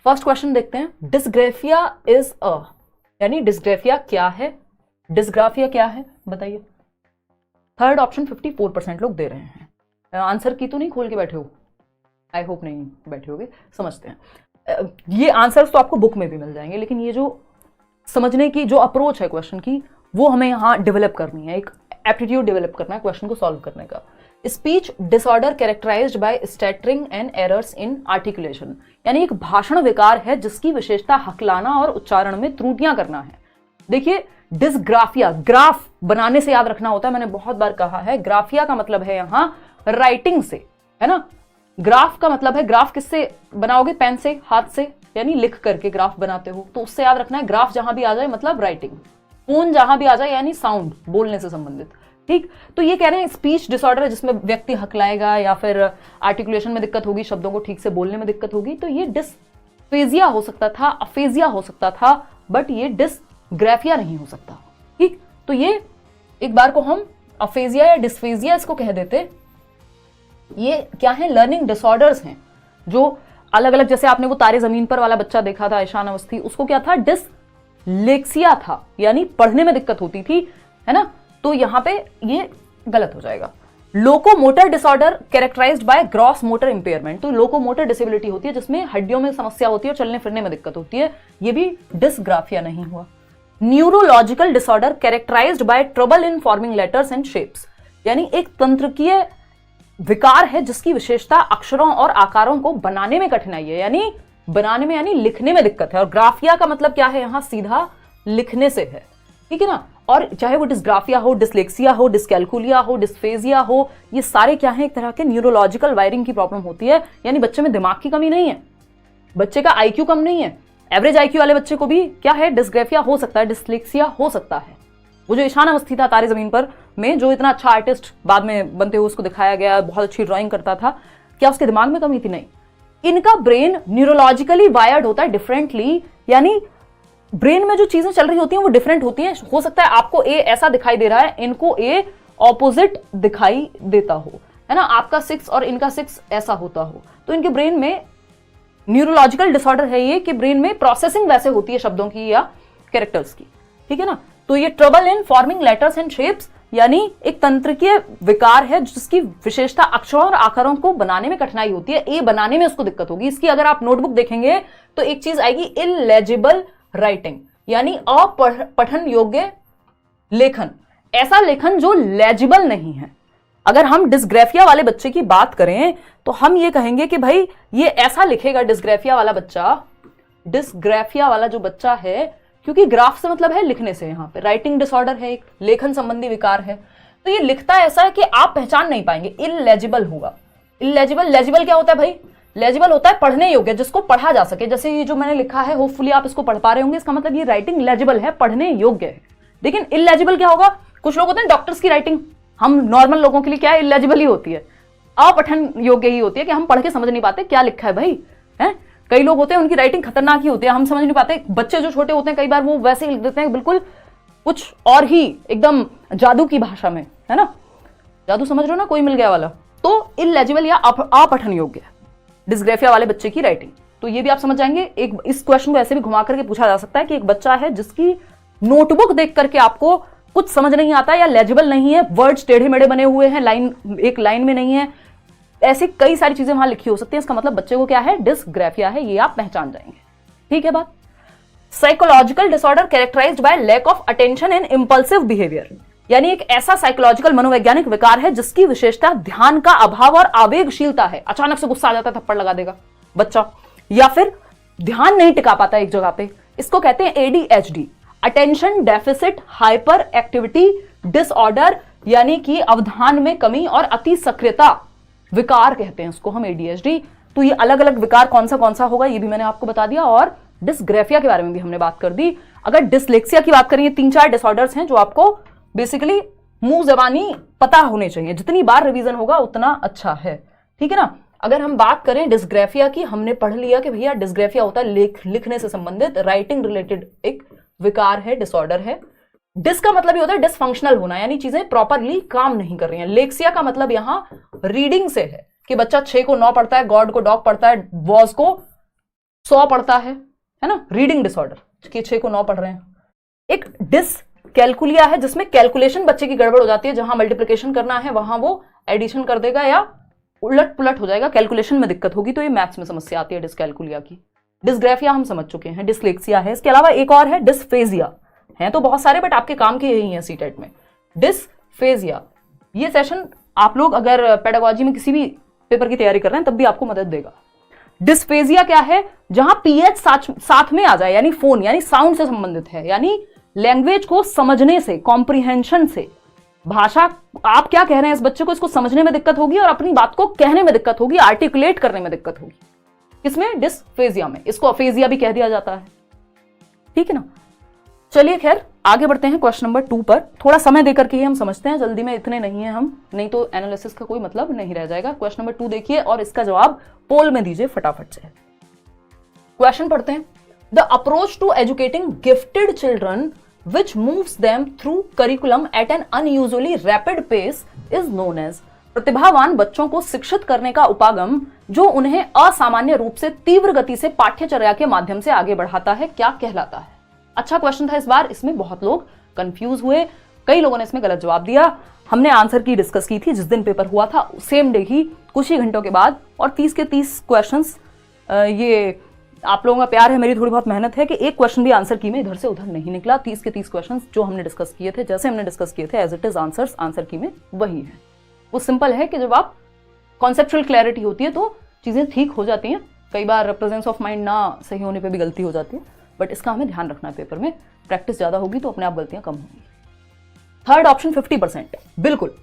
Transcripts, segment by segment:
First question देखते हैं, dysgraphia is a, यानी डिस्ग्राफिया क्या है, डिस्ग्राफिया क्या है बताइए। थर्ड ऑप्शन 54% लोग दे रहे हैं। आंसर की तो नहीं खोल के बैठे हो, आई होप नहीं बैठे होगे, समझते हैं। ये आंसर्स तो आपको बुक में भी मिल जाएंगे, लेकिन ये जो समझने की जो अप्रोच है क्वेश्चन की, वो हमें यहाँ डेवलप करनी है, एक एप्टीट्यूड डेवलप करना है क्वेश्चन को सॉल्व करने का। Speech disorder characterised by stuttering and errors in articulation, यानी एक भाषण विकार है जिसकी विशेषता हकलाना और उच्चारण में त्रुटियां करना है। देखिए डिस्ग्राफिया, ग्राफ बनाने से याद रखना होता है, मैंने बहुत बार कहा है। ग्राफिया का मतलब है यहां राइटिंग से, है ना। ग्राफ का मतलब है, ग्राफ किससे बनाओगे, पेन से, हाथ से, यानी लिख करके ग्राफ बनाते हो, तो उससे याद रखना है ग्राफ जहां भी आ जाए मतलब राइटिंग, फोन जहां भी आ जाए यानी साउंड, बोलने से संबंधित। ठीक, तो ये कह रहे हैं स्पीच डिसऑर्डर है जिसमें व्यक्ति हकलाएगा या फिर आर्टिकुलेशन में दिक्कत होगी, शब्दों को ठीक से बोलने में दिक्कत होगी, तो ये डिस्फेजिया हो सकता था, अफेजिया हो सकता था, बट ये डिस्ग्राफिया नहीं हो सकता। ठीक, तो ये एक बार को हम अफेजिया या डिस्फेजिया इसको कह देते। ये क्या है, लर्निंग डिसऑर्डर्स हैं जो अलग अलग, जैसे आपने वो तारे जमीन पर वाला बच्चा देखा था ईशान अवस्थी, उसको क्या था, डिसलेक्सिया था, यानी पढ़ने में दिक्कत होती थी, है ना। तो यहां पे ये गलत हो जाएगा। Locomotor disorder characterised by gross motor impairment, तो लोकोमोटर डिसेबिलिटी होती है जिसमें हड्डियों में समस्या होती है और चलने फिरने में दिक्कत होती है, ये भी डिस्ग्राफिया नहीं हुआ। Neurological disorder characterised by trouble in forming letters and shapes, यानी एक तंत्रिकीय विकार है जिसकी विशेषता अक्षरों और आकारों को बनाने में कठिनाई है, यानी बनाने में यानी लिखने में दिक्कत है। और ग्राफिया का मतलब क्या है, यहां सीधा लिखने से है, ठीक है ना। और चाहे वो डिस्ग्राफिया हो, डिसलेक्सिया हो, डिस्कैल्कुलिया हो, डिस्फेजिया हो, ये सारे क्या है, एक तरह के न्यूरोलॉजिकल वायरिंग की प्रॉब्लम होती है, यानी बच्चे में दिमाग की कमी नहीं है, बच्चे का आईक्यू कम नहीं है। एवरेज आईक्यू वाले बच्चे को भी क्या है, डिस्ग्राफिया हो सकता है, डिसलेक्सिया हो सकता है। वो जो ईशान अवस्थी था तारे जमीन पर में, जो इतना अच्छा आर्टिस्ट बाद में बनते हुए उसको दिखाया गया, बहुत अच्छी ड्राइंग करता था, क्या उसके दिमाग में कमी थी? नहीं। इनका ब्रेन न्यूरोलॉजिकली वायर्ड होता है डिफरेंटली, यानी ब्रेन में जो चीजें चल रही होती हैं वो डिफरेंट होती हैं। हो सकता है आपको ए ऐसा दिखाई दे रहा है, इनको ए ऑपोजिट दिखाई देता हो, है ना। आपका 6 और इनका 6 ऐसा होता हो, तो इनके ब्रेन में न्यूरोलॉजिकल डिसऑर्डर है ये कि ब्रेन में प्रोसेसिंग वैसे होती है शब्दों की या कैरेक्टर्स की, ठीक है ना। तो ये trouble in forming letters and shapes, यानी एक तंत्रिकीय विकार है जिसकी विशेषता अक्षरों और आकारों को बनाने में कठिनाई होती है, ए बनाने में उसको दिक्कत होगी। इसकी अगर आप नोटबुक देखेंगे तो एक चीज आएगी, इलेजिबल राइटिंग, यानी अपठन योग्य लेखन, ऐसा लेखन जो लेजिबल नहीं है। अगर हम डिस्ग्राफिया वाले बच्चे की बात करें तो हम ये कहेंगे कि भाई ये ऐसा लिखेगा डिस्ग्राफिया वाला बच्चा, डिस्ग्राफिया वाला जो बच्चा है, क्योंकि ग्राफ से मतलब है लिखने से, यहां पे राइटिंग डिसऑर्डर है, एक लेखन संबंधी विकार है, तो ये लिखता ऐसा है कि आप पहचान नहीं पाएंगे, इलेजिबल होगा। इलेजिबल, लेजिबल क्या होता है भाई? लेजिबल होता है पढ़ने योग्य, जिसको पढ़ा जा सके। जैसे ये जो मैंने लिखा है, होपफुली आप इसको पढ़ पा रहे होंगे, इसका मतलब ये राइटिंग लेजिबल है, पढ़ने योग्य है। लेकिन इलेजिबल क्या होगा? कुछ लोग होते हैं डॉक्टर्स की राइटिंग, हम नॉर्मल लोगों के लिए क्या है, इलेजिबल ही होती है, अपठन योग्य ही होती है, कि हम पढ़ के समझ नहीं पाते क्या लिखा है भाई, है। कई लोग होते हैं उनकी राइटिंग खतरनाक ही होती है, हम समझ नहीं पाते। बच्चे जो छोटे होते हैं कई बार वो वैसे ही लिख देते हैं, बिल्कुल कुछ और ही एकदम जादू की भाषा में, है ना। जादू समझ रहे हो ना, कोई मिल गया वाला। तो इलेजिबल या अपठन योग्य डिस्ग्राफिया वाले बच्चे की राइटिंग, तो ये भी आप समझ जाएंगे। एक इस क्वेश्चन को ऐसे भी घुमा करके पूछा जा सकता है कि एक बच्चा है जिसकी नोटबुक देख करके आपको कुछ समझ नहीं आता या लेजिबल नहीं है, वर्ड्स टेढ़े मेढ़े बने हुए हैं, लाइन एक लाइन में नहीं है, ऐसी कई सारी चीजें वहां लिखी हो सकती है। इसका मतलब बच्चे को क्या है, डिस्ग्राफिया है, ये आप पहचान जाएंगे, ठीक है बात। Psychological disorder characterised by lack of attention and impulsive behaviour, यानी एक ऐसा साइकोलॉजिकल मनोवैज्ञानिक विकार है जिसकी विशेषता ध्यान का अभाव और आवेगशीलता है। अचानक से गुस्सा आ जाता है, थप्पड़ लगा देगा बच्चा, या फिर ध्यान नहीं टिका पाता एक जगह पे। इसको कहते हैं ADHD, attention deficit hyper activity disorder, यानी कि अवधान में कमी और अति सक्रियता विकार कहते हैं उसको हम, एडीएचडी। तो ये अलग अलग विकार कौन सा होगा ये भी मैंने आपको बता दिया, और डिस्ग्राफिया के बारे में भी हमने बात कर दी। अगर डिसलेक्सिया की बात करें, 3-4 डिसऑर्डर्स हैं जो आपको बेसिकली मुंह जबानी पता होने चाहिए, जितनी बार रिवीजन होगा उतना अच्छा है, ठीक है ना। अगर हम बात करें डिस्ग्राफिया की, हमने पढ़ लिया कि भैया डिस्ग्राफिया होता है लिखने से संबंधित, राइटिंग रिलेटेड एक विकार है, डिसऑर्डर है। डिस का मतलब ये होता है डिसफंक्शनल होना, यानी चीजें प्रॉपरली काम नहीं कर रही हैं। लेक्सिया का मतलब यहां रीडिंग से है कि बच्चा 6 को 9 पढ़ता है, गॉड को डॉग पढ़ता है, वॉज को 100 पढ़ता है ना, रीडिंग डिसऑर्डर कि 6 को 9 पढ़ रहे हैं। एक डिसकैलकुलिया है जिसमें कैलकुलेशन बच्चे की गड़बड़ हो जाती है, जहां मल्टीप्लिकेशन करना है वहां वो एडिशन कर देगा या उलट पुलट हो जाएगा, कैलकुलेशन में दिक्कत होगी, तो ये मैथ्स में समस्या आती है डिसकैलकुलिया की। डिस्ग्राफिया हम समझ चुके हैं, डिसलेक्सिया है। इसके अलावा एक और है डिस्फेजिया, है तो बहुत सारे बट आपके काम के यही है सीटेट में, डिस्फेजिया। ये सेशन आप लोग अगर पेडागोजी में किसी भी पेपर की तैयारी कर रहे हैं तब भी आपको मदद देगा। डिस्फेजिया क्या है, जहां पीएच साथ में आ जाए, यानी फोन यानी साउंड से संबंधित है, यानी लैंग्वेज को समझने से, कॉम्प्रिहेंशन से, भाषा आप क्या कह रहे हैं इस बच्चे को, इसको समझने में दिक्कत होगी और अपनी बात को कहने में दिक्कत होगी, आर्टिकुलेट करने में दिक्कत होगी। किसमें? डिस्फेजिया में। इसको अफेजिया भी कह दिया जाता है, ठीक है ना। चलिए खैर आगे बढ़ते हैं क्वेश्चन नंबर 2 पर। थोड़ा समय देकर के ही हम समझते हैं, जल्दी में इतने नहीं है हम, नहीं तो एनालिसिस का कोई मतलब नहीं रह जाएगा। क्वेश्चन नंबर 2 देखिए और इसका जवाब पोल में दीजिए फटाफट से। क्वेश्चन पढ़ते हैं। The approach to educating gifted children which moves them through curriculum at an unusually rapid pace is known as। प्रतिभावान बच्चों को शिक्षित करने का उपागम जो उन्हें असामान्य रूप से तीव्र गति से पाठ्यचर्या के माध्यम से आगे बढ़ाता है, क्या कहलाता है? अच्छा क्वेश्चन था इस बार, इसमें बहुत लोग कंफ्यूज हुए, कई लोगों ने इसमें गलत जवाब दिया। हमने आंसर की डिस्कस की थी जिस दिन पेपर हुआ था, सेम डे ही कुछ ही घंटों के बाद, और 30 के 30 क्वेश्चंस, ये आप लोगों का प्यार है, मेरी थोड़ी बहुत मेहनत है कि एक क्वेश्चन भी आंसर की में इधर से उधर नहीं निकला। 30 के 30 क्वेश्चंस जो हमने डिस्कस किए थे, जैसे हमने डिस्कस किए थे as it is answers answer की में वही है। वो सिंपल है कि जब आप कॉन्सेप्चुअल क्लैरिटी होती है तो चीजें ठीक हो जाती हैं। कई बार प्रेजेंस ऑफ माइंड ना सही होने पर भी गलती हो जाती है, बट इसका हमें ध्यान रखना है। पेपर में प्रैक्टिस ज्यादा होगी तो अपने आप गलतियां कम होंगी। थर्ड ऑप्शन 50%, बिल्कुल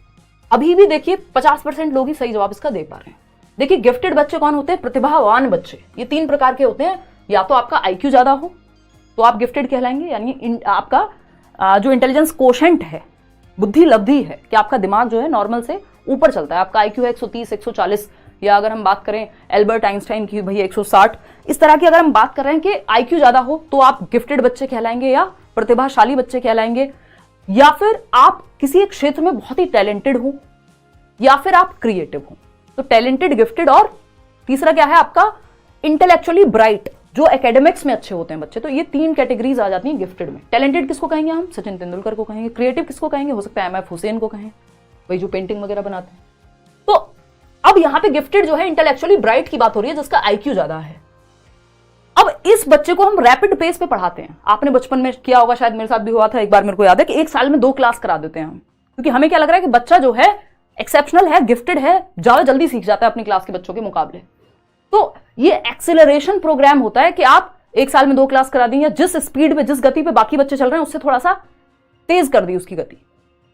अभी भी देखिए 50% लोग ही सही जवाब इसका दे पा रहे हैं। देखिए गिफ्टेड बच्चे कौन होते हैं? प्रतिभावान बच्चे। ये 3 प्रकार के होते हैं, या तो आपका आईक्यू ज्यादा हो तो आप गिफ्टेड कहलाएंगे, यानी आपका जो इंटेलिजेंस कोशेंट है, बुद्धि लब्धि है, कि आपका दिमाग जो है नॉर्मल से ऊपर चलता है, आपका आईक्यू है 130 140, या अगर हम बात करें एल्बर्ट आइंस्टाइन की भैया 160, इस तरह की अगर हम बात कर रहे हैं कि आईक्यू ज्यादा हो तो आप गिफ्टेड बच्चे कहलाएंगे या प्रतिभाशाली बच्चे कहलाएंगे, या फिर आप किसी एक क्षेत्र में बहुत ही टैलेंटेड हो, या फिर आप क्रिएटिव हो। तो टैलेंटेड, गिफ्टेड, और तीसरा क्या है आपका इंटेलेक्चुअली ब्राइट, जो एकेडमिक्स में अच्छे होते हैं बच्चे। तो ये 3 कैटेगरीज आ जाती हैं गिफ्टेड में। टैलेंटेड किसको कहेंगे हम? सचिन तेंदुलकर को कहेंगे। क्रिएटिव किसको कहेंगे? हो सकता है MF हुसैन को कहें, वही जो पेंटिंग वगैरह बनाते हैं। तो अब यहां पे गिफ्टेड जो है इंटेलेक्चुअली ब्राइट की बात हो रही है, जिसका आईक्यू ज्यादा है। अब इस बच्चे को हम रैपिड पेस पे पढ़ाते हैं। आपने बचपन में किया होगा, शायद मेरे साथ भी हुआ था एक बार, मेरे को याद है कि 1 साल में 2 क्लास करा देते हैं हम, क्योंकि हमें क्या लग रहा है कि बच्चा जो है एक्सेप्शनल है, गिफ्टेड है, ज्यादा जल्दी सीख जाता है अपनी क्लास के बच्चों के मुकाबले। तो ये एक्सेलरेशन प्रोग्राम होता है कि आप 1 साल में 2 क्लास करा दी, या जिस स्पीड पे, जिस गति पे बाकी बच्चे चल रहे हैं उससे थोड़ा सा तेज कर दी उसकी गति,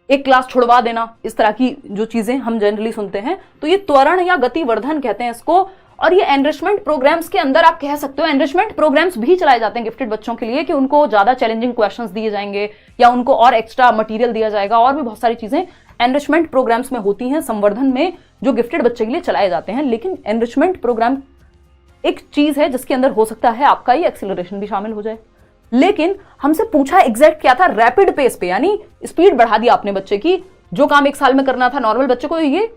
1 क्लास छुड़वा देना, इस तरह की जो चीजें हम जनरली सुनते हैं। तो ये त्वरण या गतिवर्धन कहते हैं इसको। और ये एनरिचमेंट प्रोग्राम्स के अंदर आप कह सकते हो, एनरिचमेंट प्रोग्राम्स भी चलाए जाते हैं गिफ्टेड बच्चों के लिए, कि उनको ज्यादा चैलेंजिंग क्वेश्चंस दिए जाएंगे या उनको और एक्स्ट्रा मटेरियल दिया जाएगा, और भी बहुत सारी चीजें एनरिचमेंट प्रोग्राम्स में होती हैं संवर्धन में, जो गिफ्टेड बच्चे के लिए चलाए जाते हैं। लेकिन एनरिचमेंट प्रोग्राम एक चीज है जिसके अंदर हो सकता है आपका ये एक्सेलरेशन भी शामिल हो जाए। लेकिन हमसे पूछा एग्जैक्ट क्या था? रैपिड पेस पे, यानी स्पीड बढ़ा दी आपने बच्चे की। जो काम 1 साल में करना था नॉर्मल बच्चे को, ये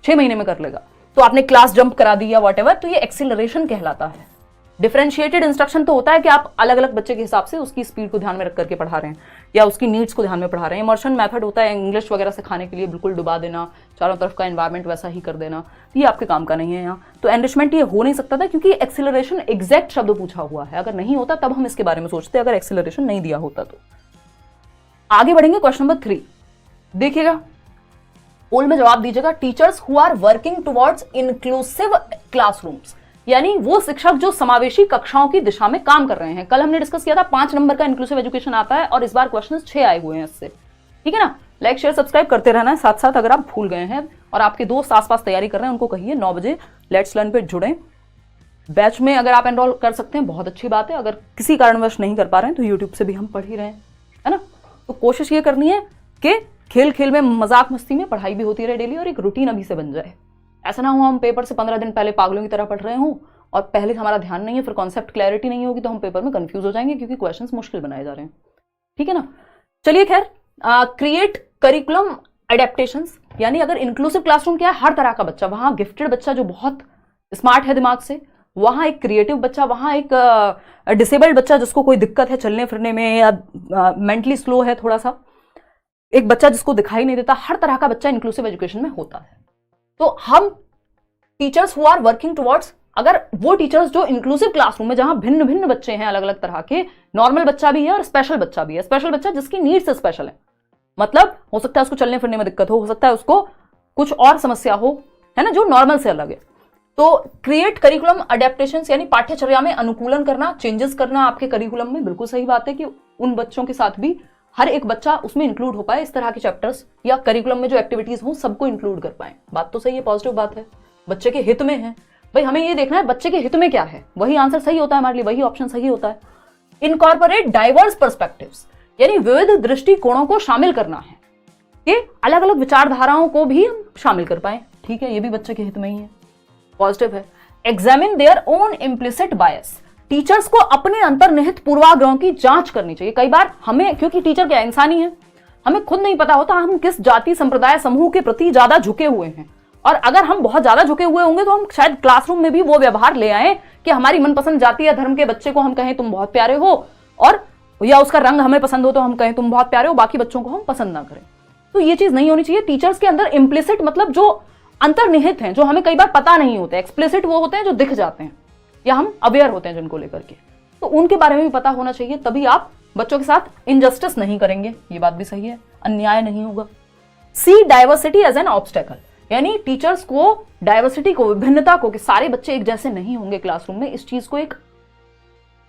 6 महीने में कर लेगा। तो आपने क्लास जंप करा दी या वॉट एवर, तो ये एक्सेलरेशन कहलाता है। डिफरेंशिएटेड इंस्ट्रक्शन तो होता है कि आप अलग अलग बच्चे के हिसाब से उसकी स्पीड को ध्यान में रख करके पढ़ा रहे हैं या उसकी नीड्स को ध्यान में पढ़ा रहे हैं। इमर्शन मेथड होता है इंग्लिश वगैरह सिखाने के लिए, बिल्कुल डुबा देना, चारों तरफ का एनवायरमेंट वैसा ही कर देना, ये आपके काम का नहीं है यहाँ। तो एनरिचमेंट ये हो नहीं सकता था, क्योंकि एक्सेलरेशन एग्जैक्ट शब्द पूछा हुआ है। अगर नहीं होता तब हम इसके बारे में सोचते, अगर एक्सेलरेशन नहीं दिया होता तो। आगे बढ़ेंगे क्वेश्चन नंबर 3, देखिएगा पोल में जवाब दीजिएगा। Teachers who are working towards inclusive classrooms, यानी वो शिक्षक जो समावेशी कक्षाओं की दिशा में काम कर रहे हैं। कल हमने डिस्कस किया था 5 नंबर का इंक्लूसिव एजुकेशन आता है, और इस बार क्वेश्चन 6 आए हुए हैं इससे, ठीक है ना। लाइक शेयर सब्सक्राइब करते रहना है साथ साथ। अगर आप भूल गए हैं और आपके दोस्त आसपास तैयारी कर रहे हैं, उनको कहिए 9 बजे लेट्स लर्न पे जुड़ें। बैच में अगर आप एनरोल कर सकते हैं बहुत अच्छी बात है, अगर किसी कारणवश नहीं कर पा रहे हैं तो यूट्यूब से भी हम पढ़ ही रहे हैं, है ना। तो कोशिश ये करनी है कि खेल खेल में, मजाक मस्ती में पढ़ाई भी होती रहे डेली, और एक रूटीन अभी से बन जाए। ऐसा ना हो हम पेपर से 15 दिन पहले पागलों की तरह पढ़ रहे हों और पहले हमारा ध्यान नहीं है, फिर कॉन्सेप्ट क्लैरिटी नहीं होगी तो हम पेपर में कंफ्यूज हो जाएंगे, क्योंकि क्वेश्चंस मुश्किल बनाए जा रहे हैं, ठीक है ना। चलिए खैर, क्रिएट करिकुलम एडेप्टेशंस, यानी अगर इंक्लूसिव क्लासरूम क्या है, हर तरह का बच्चा, वहां गिफ्टेड बच्चा जो बहुत स्मार्ट है दिमाग से, वहां एक क्रिएटिव बच्चा, वहां एक डिसेबल्ड बच्चा जिसको कोई दिक्कत है चलने फिरने में या मेंटली स्लो है थोड़ा सा, एक बच्चा जिसको दिखाई नहीं देता, हर तरह का बच्चा इंक्लूसिव एजुकेशन में होता है। तो हम teachers who are working towards, अगर वो टीचर्स जो इंक्लूसिव क्लासरूम में जहां भिन्न भिन्न बच्चे हैं अलग अलग तरह के, नॉर्मल बच्चा भी है और स्पेशल बच्चा भी है, स्पेशल बच्चा जिसकी नीड्स स्पेशल है, मतलब हो सकता है उसको चलने फिरने में दिक्कत हो सकता है उसको कुछ और समस्या हो, है ना, जो नॉर्मल से अलग है। तो क्रिएट करिकुलम अडेप्टेशन यानी पाठ्यचर्या में अनुकूलन करना, चेंजेस करना आपके करिकुलम में, बिल्कुल सही बात है कि उन बच्चों के साथ भी हर एक बच्चा उसमें इंक्लूड हो पाए, इस तरह के चैप्टर्स या करिकुलम में जो एक्टिविटीज हो सबको इंक्लूड कर पाए। बात तो सही है, पॉजिटिव बात है, बच्चे के हित में है। भाई हमें ये देखना है बच्चे के हित में क्या है, वही आंसर सही होता है हमारे लिए, वही ऑप्शन सही होता है। इनकॉर्पोरेट डाइवर्स पर्सपेक्टिव्स यानी विविध दृष्टिकोणों को शामिल करना है, कि अलग अलग विचारधाराओं को भी हम शामिल कर पाए, ठीक है, ये भी बच्चे के हित में ही है, पॉजिटिव है। Examine their own implicit bias, teachers को अपने अंतर्निहित पूर्वाग्रहों की जांच करनी चाहिए। कई बार हमें, क्योंकि टीचर क्या इंसानी है, हमें खुद नहीं पता होता हम किस जाति संप्रदाय समूह के प्रति ज्यादा झुके हुए हैं, और अगर हम बहुत ज्यादा झुके हुए होंगे तो हम शायद क्लासरूम में भी वो व्यवहार ले आए कि हमारी मनपसंद जाति या धर्म के बच्चे को हम कहें तुम बहुत प्यारे हो, और या उसका रंग हमें पसंद हो तो हम कहें तुम बहुत प्यारे हो, बाकी बच्चों को हम पसंद ना करें। तो ये चीज नहीं होनी चाहिए। टीचर्स के अंदर इम्प्लिसिट मतलब जो अंतर्निहित हैं, जो हमें कई बार पता नहीं होते, एक्सप्लिसिट वो होते हैं जो दिख जाते हैं या हम अवेयर होते हैं जिनको लेकर के, तो उनके बारे में भी पता होना चाहिए, तभी आप बच्चों के साथ इनजस्टिस नहीं करेंगे, ये बात भी सही है, अन्याय नहीं होगा। सी डाइवर्सिटी एज एन ऑब्स्टेकल, यानी टीचर्स को डाइवर्सिटी को, विभिन्नता को, कि सारे बच्चे एक जैसे नहीं होंगे क्लासरूम में, इस चीज को एक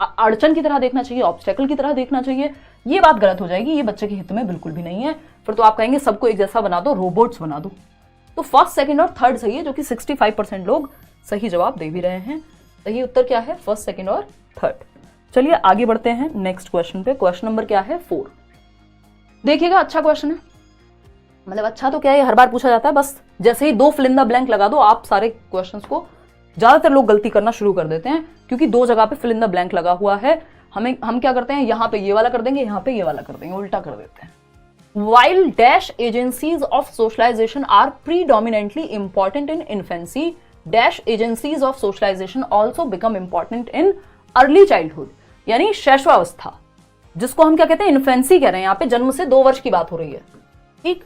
अड़चन की तरह देखना चाहिए, ऑब्स्टेकल की तरह देखना चाहिए। ये बात गलत हो जाएगी, ये बच्चे के हित में बिल्कुल भी नहीं है। फिर तो आप कहेंगे सबको एक जैसा बना दो, रोबोट्स बना दो। तो फर्स्ट, सेकंड और थर्ड सही है, जो कि 65% लोग सही जवाब दे भी रहे हैं। सही उत्तर क्या है? फर्स्ट, सेकंड और थर्ड। चलिए आगे बढ़ते हैं नेक्स्ट क्वेश्चन पे। क्वेश्चन नंबर क्या है? 4। देखिएगा, अच्छा क्वेश्चन है, मतलब अच्छा तो क्या है, हर बार पूछा जाता है, बस जैसे ही 2 फिल इन द ब्लैंक लगा दो आप सारे क्वेश्चंस को, ज्यादातर लोग गलती करना शुरू कर देते हैं क्योंकि 2 जगह पे फिल इन द ब्लैंक लगा हुआ है। हम क्या करते हैं, यहाँ पे ये वाला कर देंगे, यहाँ पे ये वाला कर देंगे, उल्टा कर देते हैं। While dash agencies of socialization are predominantly important in infancy, dash agencies of socialization also become important in early childhood, यानी शैशवावस्था, जिसको हम क्या कहते हैं, इन्फेंसी कह रहे हैं, यहाँ पे जन्म से 2 वर्ष की बात हो रही है, ठीक।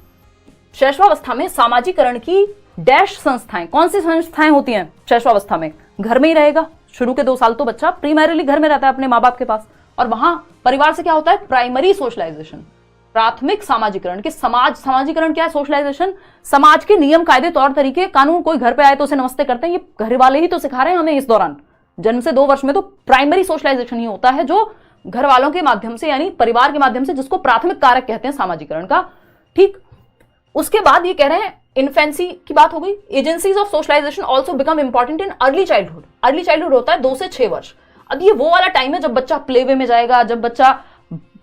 शैशवावस्था में सामाजिकरण की डैश संस्थाएं, कौन सी संस्थाएं होती हैं शैशवावस्था में? घर में ही रहेगा, शुरू के 2 साल तो बच्चा प्राइमरीली घर में रहता है अपने माँ बाप के पास, और वहां परिवार से क्या होता है, प्राइमरी सोशलाइजेशन, प्राथमिक सामाजिकरण। के सामाजिकरण क्या है? सोशलाइजेशन, समाज के नियम कायदे तौर तरीके कानून। कोई घर पे आए तो उसे नमस्ते करते हैं, ये घर वाले ही तो सिखा रहे हैं हमें इस दौरान। जन्म से 2 वर्ष में तो प्राइमरी सोशलाइजेशन ही होता है, जो घर वालों के माध्यम से, यानी परिवार के माध्यम से, जिसको प्राथमिक कारक कहते हैं सामाजिकरण का, ठीक। उसके बाद ये कह रहे हैं, इन्फेंसी की बात हो गई, agencies of socialisation also become important in early childhood. Early childhood होता है 2 से 6 वर्ष। अब ये वो वाला टाइम है जब बच्चा प्ले वे में जाएगा, जब बच्चा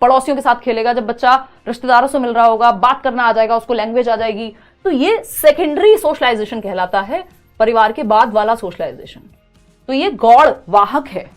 पड़ोसियों के साथ खेलेगा, जब बच्चा रिश्तेदारों से मिल रहा होगा, बात करना आ जाएगा, उसको लैंग्वेज आ जाएगी। तो ये सेकेंडरी सोशलाइजेशन कहलाता है, परिवार के बाद वाला सोशलाइजेशन। तो ये गौड़ वाहक है,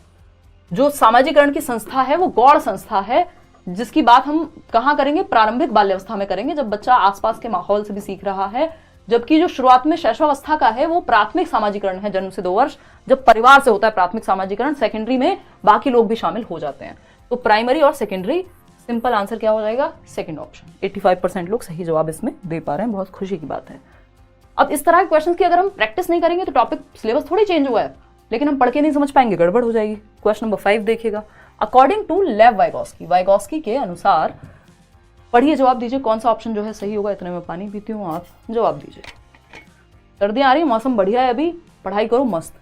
जो सामाजिकरण की संस्था है वो गौड़ संस्था है, जिसकी बात हम कहां करेंगे? प्रारंभिक बाल्यावस्था में करेंगे, जब बच्चा आसपास के माहौल से भी सीख रहा है। जबकि जो शुरुआत में शैशवावस्था का है वो प्राथमिक सामाजिकरण है, जन्म से 2 वर्ष, जब परिवार से होता है प्राथमिक सामाजिकरण। सेकेंडरी में बाकी लोग भी शामिल हो जाते हैं। तो प्राइमरी और सेकेंडरी, सिंपल आंसर क्या हो जाएगा? Second option. 85% लोग सही जवाब इसमें दे पा रहे हैं, बहुत खुशी की बात है। अब इस तरह के क्वेश्चन की अगर हम प्रैक्टिस नहीं करेंगे तो टॉपिक सिलेबस थोड़ी चेंज हुआ है, लेकिन हम पढ़ के नहीं समझ पाएंगे, गड़बड़ हो जाएगी। क्वेश्चन नंबर 5 देखिएगा। अकॉर्डिंग टू लेव वाइगॉस्की के अनुसार, पढ़िए, जवाब दीजिए कौन सा ऑप्शन जो है सही होगा। इतने में पानी पीती हूँ, आप जवाब दीजिए। सर्दियां आ रही, मौसम बढ़िया है, अभी पढ़ाई करो मस्त।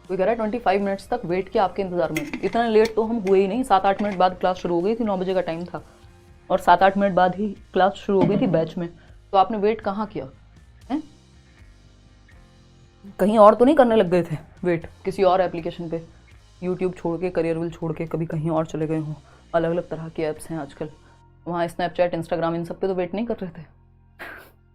कोई कह रहा है 25 मिनट्स तक वेट किया आपके इंतजार में। इतना लेट तो हम हुए ही नहीं, 7-8 मिनट बाद क्लास शुरू हो गई थी, 9 बजे का टाइम था, और 7-8 मिनट बाद ही क्लास शुरू हो गई थी बैच में। तो आपने वेट कहाँ किया है? कहीं और तो नहीं करने लग गए थे वेट किसी और एप्लीकेशन पे? यूट्यूब छोड़ के, करियरविल छोड़ के कभी कहीं और चले गए हों? अलग अलग तरह के ऐप्स हैं आजकल, वहाँ स्नैपचैट, इंस्टाग्राम, इन सब पे तो वेट नहीं कर रहे थे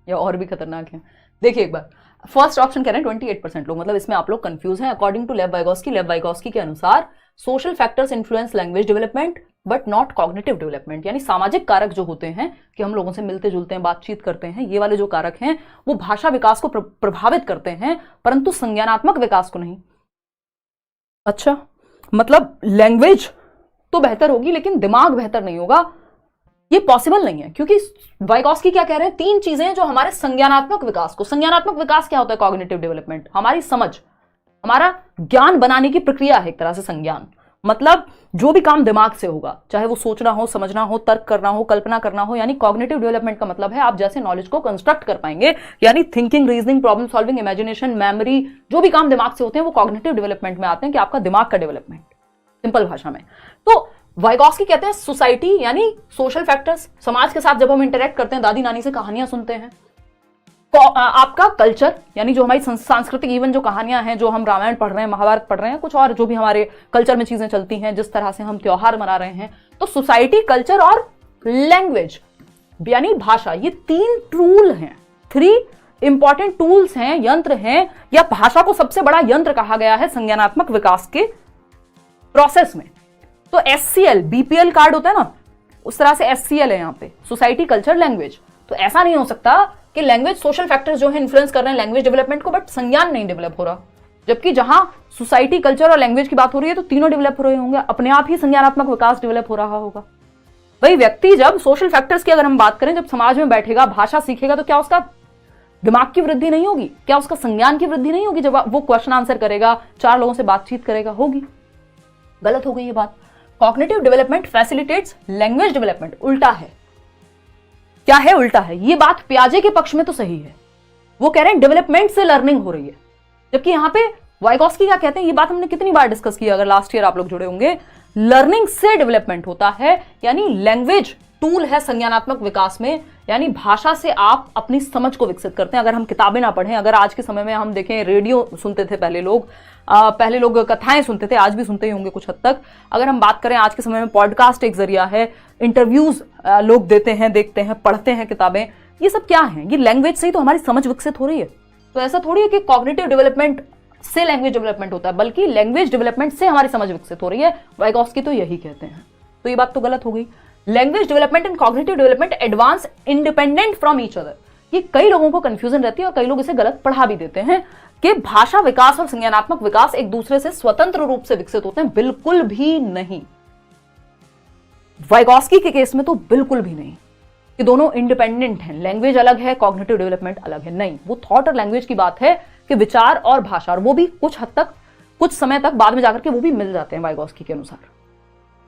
या और भी खतरनाक है? देखिए एक बार, फर्स्ट ऑप्शन कह रहे हैं 28% लोग, मतलब इसमें आप लोग कंफ्यूज हैं। अकॉर्डिंग टू लेव वाइगॉस्की के अनुसार social factors influence language development but not cognitive development, यानी सामाजिक कारक जो होते हैं कि हम लोगों से मिलते जुलते हैं, बातचीत करते हैं, ये वाले जो कारक हैं वो भाषा विकास को प्रभावित करते हैं, परंतु संज्ञानात्मक विकास को नहीं। अच्छा, मतलब लैंग्वेज तो बेहतर होगी लेकिन दिमाग बेहतर नहीं होगा, ये पॉसिबल नहीं है, क्योंकि वाइगॉस्की क्या कह रहे हैं, तीन चीजें जो हमारे संज्ञानात्मक विकास को, संज्ञानात्मक विकास क्या होता है, कॉग्निटिव डेवलपमेंट, हमारी समझ, हमारा ज्ञान बनाने की प्रक्रिया है एक तरह से संज्ञान, मतलब जो भी काम दिमाग से होगा, चाहे वो सोचना हो, समझना हो, तर्क करना हो, कल्पना करना हो, यानी कॉग्निटिव डेवलपमेंट का मतलब है आप जैसे नॉलेज को कंस्ट्रक्ट कर पाएंगे, यानी thinking, reasoning, problem solving, imagination, memory, जो भी काम दिमाग से होते हैं वो कॉग्निटिव डेवलपमेंट में आते हैं, कि आपका दिमाग का डेवलपमेंट, सिंपल भाषा में। तो वाइगॉस्की कहते हैं सोसाइटी यानी सोशल फैक्टर्स, समाज के साथ जब हम इंटरेक्ट करते हैं, दादी नानी से कहानियां सुनते हैं, आपका कल्चर यानी जो हमारी सांस्कृतिक इवन जो कहानियां हैं, जो हम रामायण पढ़ रहे हैं, महाभारत पढ़ रहे हैं, कुछ और जो भी हमारे कल्चर में चीजें चलती हैं, जिस तरह से हम त्योहार मना रहे हैं, तो सोसाइटी, कल्चर और लैंग्वेज यानी भाषा, ये तीन टूल हैं, 3 इंपॉर्टेंट टूल्स हैं, यंत्र हैं, या भाषा को सबसे बड़ा यंत्र कहा गया है संज्ञानात्मक विकास के प्रोसेस में। तो SCL, BPL कार्ड होता है ना, उस तरह से SCL है यहाँ पे, सोसाइटी, कल्चर, लैंग्वेज। तो ऐसा नहीं हो सकता कि लैंग्वेज, सोशल फैक्टर्स जो है इन्फ्लुएंस कर रहे हैं लैंग्वेज डेवलपमेंट को, बट संज्ञान नहीं डेवलप हो रहा, जबकि जहां सोसाइटी, कल्चर और लैंग्वेज की बात हो रही है तो तीनों डेवलप हो रहे होंगे, अपने आप ही संज्ञानात्मक विकास डेवलप हो रहा होगा। भाई व्यक्ति जब सोशल फैक्टर्स की अगर हम बात करें, जब समाज में बैठेगा, भाषा सीखेगा, तो क्या उसका दिमाग की वृद्धि नहीं होगी, क्या उसका संज्ञान की वृद्धि नहीं होगी, जब वो क्वेश्चन आंसर करेगा, 4 लोगों से बातचीत करेगा, होगी। गलत हो गई ये बात। Cognitive development facilitates language development, उल्टा है। क्या है? उल्टा है। ये बात पियाजे के पक्ष में तो सही है, वो कह रहे हैं डेवलपमेंट से लर्निंग हो रही है, जबकि यहां पे वाइगॉस्की क्या कहते हैं, ये बात हमने कितनी बार डिस्कस की, अगर लास्ट ईयर आप लोग जुड़े होंगे, लर्निंग से डेवलपमेंट होता है, यानी लैंग्वेज टूल है संज्ञानात्मक विकास में, यानी भाषा से आप अपनी समझ को विकसित करते हैं। अगर हम किताबें ना पढ़ें, अगर आज के समय में हम देखें, रेडियो सुनते थे पहले लोग कथाएं सुनते थे, आज भी सुनते ही होंगे कुछ हद तक। अगर हम बात करें आज के समय में, पॉडकास्ट एक जरिया है, इंटरव्यूज लोग देते हैं, देखते हैं, पढ़ते हैं किताबें, ये सब क्या है? ये लैंग्वेज से ही तो हमारी समझ विकसित हो रही है। तो ऐसा थोड़ी है कि कॉग्निटिव डेवलपमेंट से लैंग्वेज डेवलपमेंट होता है, बल्कि लैंग्वेज डेवलपमेंट से हमारी समझ विकसित हो रही है। वाइगॉस्की तो यही कहते हैं, तो ये बात तो गलत हो गई। Language development and cognitive development advance independent from each other, ये कई लोगों को कंफ्यूजन रहती है और कई लोग इसे गलत पढ़ा भी देते हैं कि भाषा विकास और संज्ञानात्मक विकास एक दूसरे से स्वतंत्र रूप से विकसित होते हैं। बिल्कुल भी नहीं, वाइगॉस्की के केस में तो बिल्कुल भी नहीं कि दोनों इंडिपेंडेंट हैं, लैंग्वेज अलग है, कॉग्निटिव डेवलपमेंट अलग है। नहीं, वो थॉट और लैंग्वेज की बात है कि विचार और भाषा, और वो भी कुछ हद तक, कुछ समय तक, बाद में जाकर के वो भी मिल जाते हैं वाइगॉस्की के अनुसार।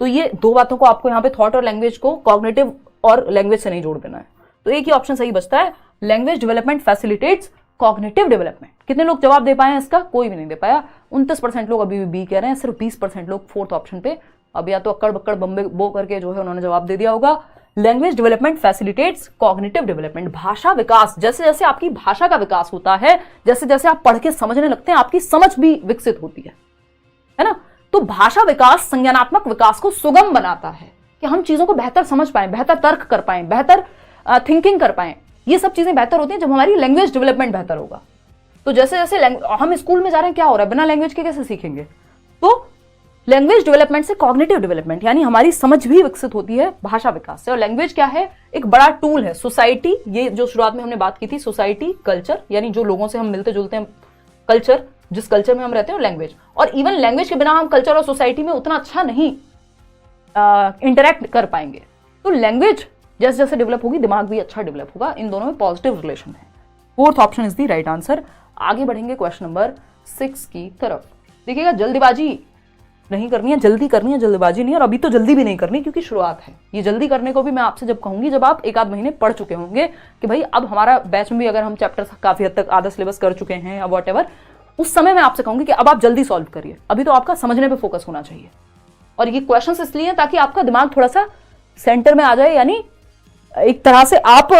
तो ये दो बातों को आपको यहाँ पे, थॉट और लैंग्वेज को कॉग्निटिव और लैंग्वेज से नहीं जोड़ देना है। तो एक ही ऑप्शन सही बचता है, language development facilitates cognitive development. कितने लोग जवाब दे पाए हैं इसका? कोई भी नहीं दे पाया। 29% लोग अभी भी बी कह रहे हैं, सिर्फ 20% लोग फोर्थ ऑप्शन पे अब या तो अक्कड़ बक्कड़ बम्बे बो करके जो है उन्होंने जवाब दे दिया होगा। Language development facilitates cognitive development, भाषा विकास, जैसे जैसे आपकी भाषा का विकास होता है, जैसे जैसे आप पढ़ के समझने लगते हैं, आपकी समझ भी विकसित होती है ना। तो भाषा विकास संज्ञानात्मक विकास को सुगम बनाता है कि हम चीजों को बेहतर समझ पाए, बेहतर तर्क कर पाए, बेहतर थिंकिंग कर पाए। ये सब चीजें बेहतर होती हैं जब हमारी लैंग्वेज डेवलपमेंट बेहतर होगा। तो जैसे जैसे हम स्कूल में जा रहे हैं, क्या हो रहा है, बिना लैंग्वेज के कैसे सीखेंगे? तो लैंग्वेज डेवलपमेंट से कॉग्निटिव डेवलपमेंट, यानी हमारी समझ भी विकसित होती है भाषा विकास से। और लैंग्वेज क्या है? एक बड़ा टूल है। सोसाइटी, ये जो शुरुआत में हमने बात की थी, सोसाइटी, कल्चर, यानी जो लोगों से हम मिलते जुलते हैं, कल्चर, जिस कल्चर में हम रहते हैं, और लैंग्वेज। और इवन लैंग्वेज के बिना हम कल्चर और सोसाइटी में उतना अच्छा नहीं इंटरेक्ट कर पाएंगे। तो लैंग्वेज जैसे जैसे डेवलप होगी, दिमाग भी अच्छा डेवलप होगा। इन दोनों में पॉजिटिव रिलेशन है। Fourth option is the right answer. आगे बढ़ेंगे क्वेश्चन नंबर 6 की तरफ। देखिएगा, जल्दबाजी नहीं करनी है, जल्दी करनी है, जल्दबाजी नहीं। और अभी तो जल्दी भी नहीं करनी, क्योंकि शुरुआत है। ये जल्दी करने को भी मैं आपसे जब कहूंगी, जब आप 1-8 महीने पढ़ चुके होंगे कि भाई अब हमारा बैच में भी अगर हम चैप्टर काफी हद तक आधा सिलेबस कर चुके हैं या वॉट एवर, उस समय मैं आपसे कहूंगी कि अब आप जल्दी सॉल्व करिए। अभी तो आपका समझने पे फोकस होना चाहिए। और ये क्वेश्चंस इसलिए हैं ताकि आपका दिमाग थोड़ा सा सेंटर में आ जाए, यानी एक तरह से आप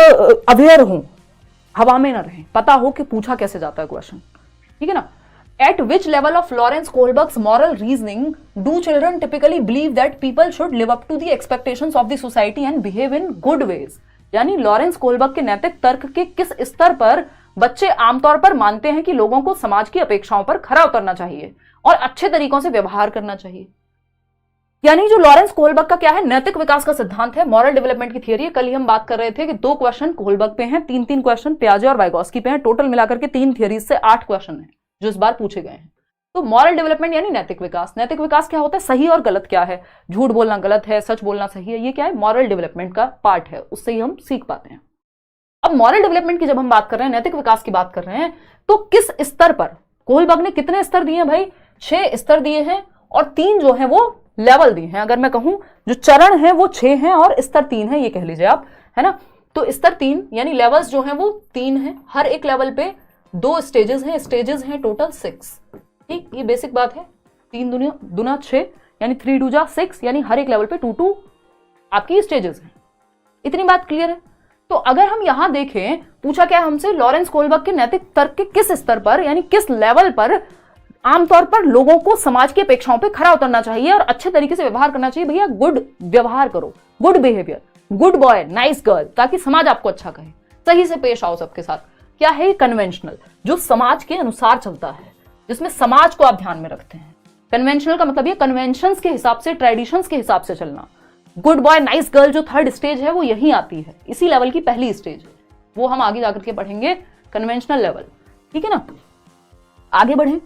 अवेयर हो, हवा में ना रहें, पता हो कि पूछा कैसे जाता है क्वेश्चन, ठीक है ना। At which level of Lawrence Kohlberg's moral reasoning do children typically believe that people should live up to the expectations of the society and behave in good ways? यानी लॉरेंस कोलबर्ग के नैतिक तर्क के किस स्तर पर बच्चे आमतौर पर मानते हैं कि लोगों को समाज की अपेक्षाओं पर खरा उतरना चाहिए और अच्छे तरीकों से व्यवहार करना चाहिए। यानी जो लॉरेंस कोहलबर्ग का क्या है, नैतिक विकास का सिद्धांत है, मॉरल डेवलपमेंट की थियरी है। कल ही हम बात कर रहे थे कि 2 क्वेश्चन कोहलबर्ग पे हैं, 3 क्वेश्चन पियाजे और वाइगोस्की पे हैं, टोटल मिलाकर के 3 थियरीज से 8 क्वेश्चन हैं जो इस बार पूछे गए हैं। तो मॉरल डेवलपमेंट यानी नैतिक विकास। नैतिक विकास क्या होता है, सही और गलत क्या है, झूठ बोलना गलत है, सच बोलना सही है, ये क्या है, मॉरल डेवलपमेंट का पार्ट है, उससे ही हम सीख पाते हैं। अब मॉरल डेवलपमेंट की जब हम बात कर रहे हैं, नैतिक विकास की बात कर रहे हैं, तो किस स्तर पर, कोहलबर्ग ने कितने स्तर दिए भाई, 6 स्तर दिए हैं और 3 जो है वो लेवल दिए हैं। अगर मैं कहूं जो चरण है वो 6 हैं और स्तर 3 है, ये कह लीजिए आप, है ना। तो स्तर 3 यानी लेवल्स जो हैं वो 3 हैं, हर एक लेवल पे 2 स्टेजेस हैं टोटल 6। ठीक, ये बेसिक बात है। 3 दूना 6 यानी 3 2 जा 6, यानी हर एक लेवल पे 2 आपकी स्टेजेस हैं। इतनी बात क्लियर है। तो अगर हम यहां देखें, पूछा क्या हमसे, लॉरेंस कोहलबर्ग के नैतिक तर्क के किस स्तर पर यानी किस लेवल पर आमतौर पर लोगों को समाज की अपेक्षाओं पे खरा उतरना चाहिए और अच्छे तरीके से व्यवहार करना चाहिए। भैया गुड व्यवहार करो, good behaviour, good boy, nice girl, ताकि समाज आपको अच्छा कहे, सही से पेश आओ सबके साथ। क्या है, कन्वेंशनल, जो समाज के अनुसार चलता है, जिसमें समाज को आप ध्यान में रखते हैं। कन्वेंशनल का मतलब ये कन्वेंशंस के हिसाब से, ट्रेडिशंस के हिसाब से चलना। गुड बॉय नाइस गर्ल जो 3rd स्टेज है वो यही आती है, इसी लेवल की पहली स्टेज है, वो हम आगे जाकर के पढ़ेंगे, कन्वेंशनल लेवल। ठीक है ना, आगे बढ़ें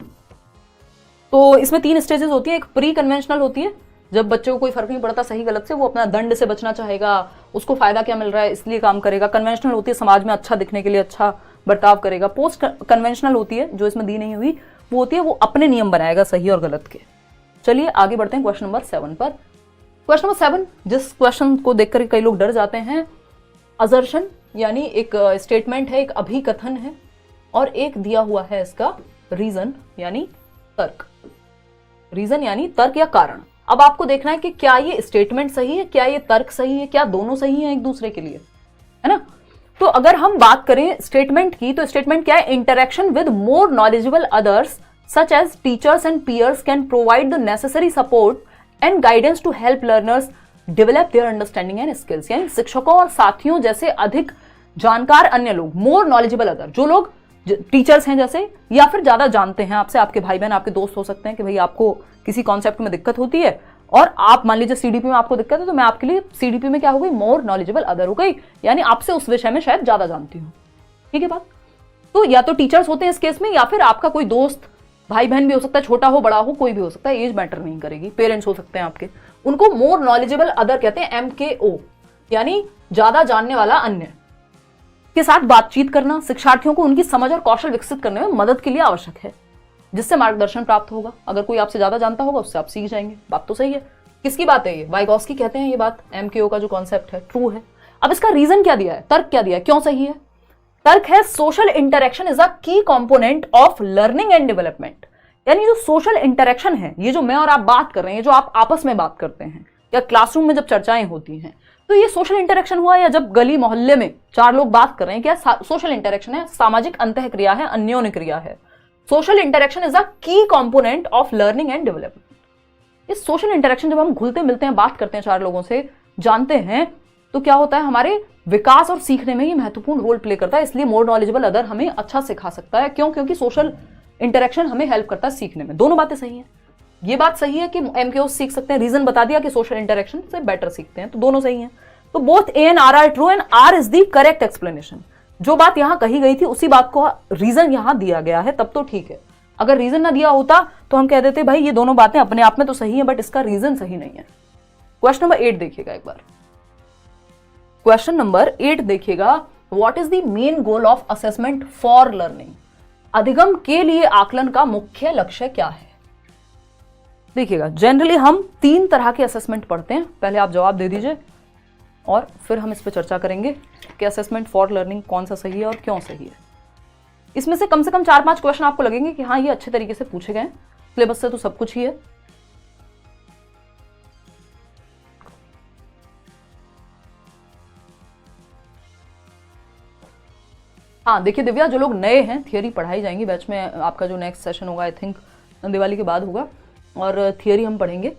तो इसमें 3 स्टेजेस होती है। एक प्री कन्वेंशनल होती है, जब बच्चे को कोई फर्क नहीं पड़ता सही गलत से, वो अपना दंड से बचना चाहेगा, उसको फायदा क्या मिल रहा है इसलिए काम करेगा। कन्वेंशनल होती है, समाज में अच्छा दिखने के लिए अच्छा बर्ताव करेगा। पोस्ट कन्वेंशनल होती है, जो इसमें दी नहीं हुई, वो होती है वो अपने नियम बनाएगा सही और गलत के। चलिए आगे बढ़ते हैं क्वेश्चन नंबर 7 पर। क्वेश्चन नंबर 7, जिस क्वेश्चन को देखकर कई लोग डर जाते हैं, असर्शन यानी एक स्टेटमेंट है, एक अभिकथन है, और एक दिया हुआ है इसका रीजन यानी तर्क। रीजन यानी तर्क या कारण। अब आपको देखना है कि क्या ये स्टेटमेंट सही है, क्या ये तर्क सही है, क्या दोनों सही हैं एक दूसरे के लिए, है ना। तो अगर हम बात करें स्टेटमेंट की, तो स्टेटमेंट क्या है, interaction with more knowledgeable others such as teachers and peers can provide the necessary support and guidance to help learners develop their understanding and skills. यानी शिक्षकों और साथियों जैसे अधिक जानकार अन्य लोग, मोर नॉलेजेबल अदर, जो लोग टीचर्स हैं जैसे, या फिर ज्यादा जानते हैं आपसे, आपके भाई बहन, आपके दोस्त हो सकते हैं कि भाई आपको किसी कॉन्सेप्ट में दिक्कत होती है और आप मान लीजिए सीडीपी में आपको दिक्कत है, तो मैं आपके लिए सीडीपी में क्या हो गई, मोर नॉलेजेबल अदर हो गई, यानी आपसे उस विषय में शायद ज्यादा जानती हूँ। ठीक है बात। तो या तो टीचर्स होते हैं इस केस में, या फिर आपका कोई दोस्त, भाई बहन भी हो सकता है, छोटा हो बड़ा हो कोई भी हो सकता है, एज मैटर नहीं करेगी, पेरेंट्स हो सकते हैं आपके, उनको मोर नॉलेजेबल अदर कहते हैं, MKO, यानी ज्यादा जानने वाला अन्य के साथ बातचीत करना शिक्षार्थियों को उनकी समझ और कौशल विकसित करने में मदद के लिए आवश्यक है, जिससे मार्गदर्शन प्राप्त होगा। अगर कोई आपसे ज्यादा जानता होगा उससे आप सीख जाएंगे। बात तो सही है। किसकी बात है ये, वाइगोस्की कहते हैं ये बात, MKO का जो कॉन्सेप्ट है ट्रू है। अब इसका रीजन क्या दिया है, तर्क क्या दिया है, क्यों सही है। तर्क है सोशल इंटरेक्शन इज अ की component of learning and development. यानी जो सोशल इंटरेक्शन है, ये जो मैं और आप बात कर रहे हैं, जो आप आपस में बात करते हैं या क्लासरूम में जब चर्चाएं होती हैं, तो ये सोशल इंटरेक्शन हुआ, या जब गली मोहल्ले में 4 लोग बात कर रहे हैं, क्या सोशल इंटरेक्शन है, सामाजिक अंतःक्रिया है, अन्योन्य क्रिया है। सोशल इंटरेक्शन इज अ की component of learning and development. इस सोशल इंटरेक्शन जब हम घुलते मिलते हैं, बात करते हैं 4 लोगों से, जानते हैं, तो क्या होता है, हमारे विकास और सीखने में ये महत्वपूर्ण रोल प्ले करता है। इसलिए मोर नॉलेजेबल अदर हमें अच्छा सिखा सकता है। क्यों, क्योंकि सोशल इंटरेक्शन हमें हेल्प करता है सीखने में। दोनों बातें सही हैं। ये बात सही है कि MKO सीख सकते हैं, रीजन बता दिया कि सोशल इंटरेक्शन से बेटर सीखते हैं, तो दोनों सही हैं। तो both A and R are true and R is the correct explanation. जो बात यहां कही गई थी उसी बात को रीजन यहां दिया गया है, तब तो ठीक है। अगर रीजन ना दिया होता तो हम कह देते भाई ये दोनों बातें अपने आप में तो सही है, बट इसका रीजन सही नहीं है। क्वेश्चन नंबर 8 देखिएगा एक बार। क्वेश्चन नंबर 8 देखिएगा, what is the main goal of assessment for learning. अधिगम के लिए आकलन का मुख्य लक्ष्य क्या है। देखिएगा, जनरली हम 3 तरह के असेसमेंट पढ़ते हैं। पहले आप जवाब दे दीजिए और फिर हम इस पर चर्चा करेंगे कि असेसमेंट फॉर लर्निंग कौन सा सही है और क्यों सही है। इसमें से कम 4-5 क्वेश्चन आपको लगेंगे कि हाँ ये अच्छे तरीके से पूछे गए, सिलेबस से तो सब कुछ ही है। हाँ देखिए दिव्या, जो लोग नए हैं, थियरी पढ़ाई जाएंगी बैच में, आपका जो नेक्स्ट सेशन होगा आई थिंक दिवाली के बाद होगा, और थियरी हम पढ़ेंगे।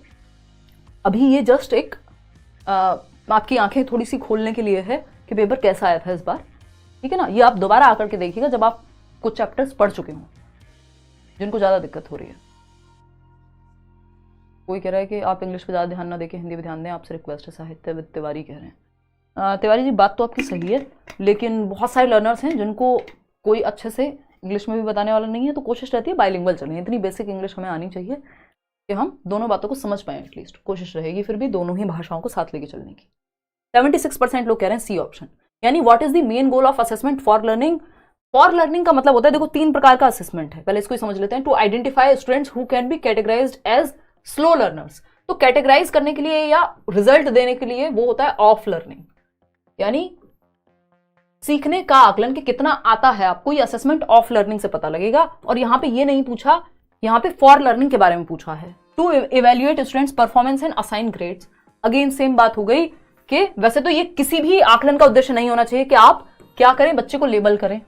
अभी ये जस्ट एक आपकी आंखें थोड़ी सी खोलने के लिए है कि पेपर कैसा आया था इस बार, ठीक है ना। ये आप दोबारा आकर के देखिएगा जब आप कुछ चैप्टर्स पढ़ चुके हों जिनको ज़्यादा दिक्कत हो रही है। कोई कह रहा है कि आप इंग्लिश पे ज़्यादा ध्यान ना देके हिंदी पे ध्यान दें, आपसे रिक्वेस्ट है। साहित्य तिवारी कह रहे हैं। तिवारी जी बात तो आपकी सही है, लेकिन बहुत सारे लर्नर्स हैं जिनको कोई अच्छे से इंग्लिश में भी बताने वाला नहीं है, तो कोशिश रहती है बाइलिंगुअल चलें। इतनी बेसिक इंग्लिश हमें आनी चाहिए कि हम दोनों बातों को समझ पाएं। एटलीस्ट कोशिश रहेगी फिर भी दोनों ही भाषाओं को साथ लेके चलने की। 76% लोग कह रहे हैं सी ऑप्शन, यानी what is the main goal of assessment for learning. For learning का मतलब होता है, देखो 3 प्रकार का असेसमेंट है, पहले इसको ही समझ लेते हैं। To identify students who can be categorised as slow learners, तो कैटेगराइज करने के लिए या रिजल्ट देने के लिए वो होता है ऑफ लर्निंग, यानी सीखने का आकलन कि कितना आता है आपको, ये असेसमेंट ऑफ लर्निंग से पता लगेगा। और यहां पे ये नहीं पूछा, यहां पे फॉर लर्निंग के बारे में पूछा है। To evaluate students performance and assign grades, again same बात हो गई कि वैसे तो ये किसी भी आकलन का उद्देश्य नहीं होना चाहिए कि आप क्या करें, बच्चे को लेबल करें।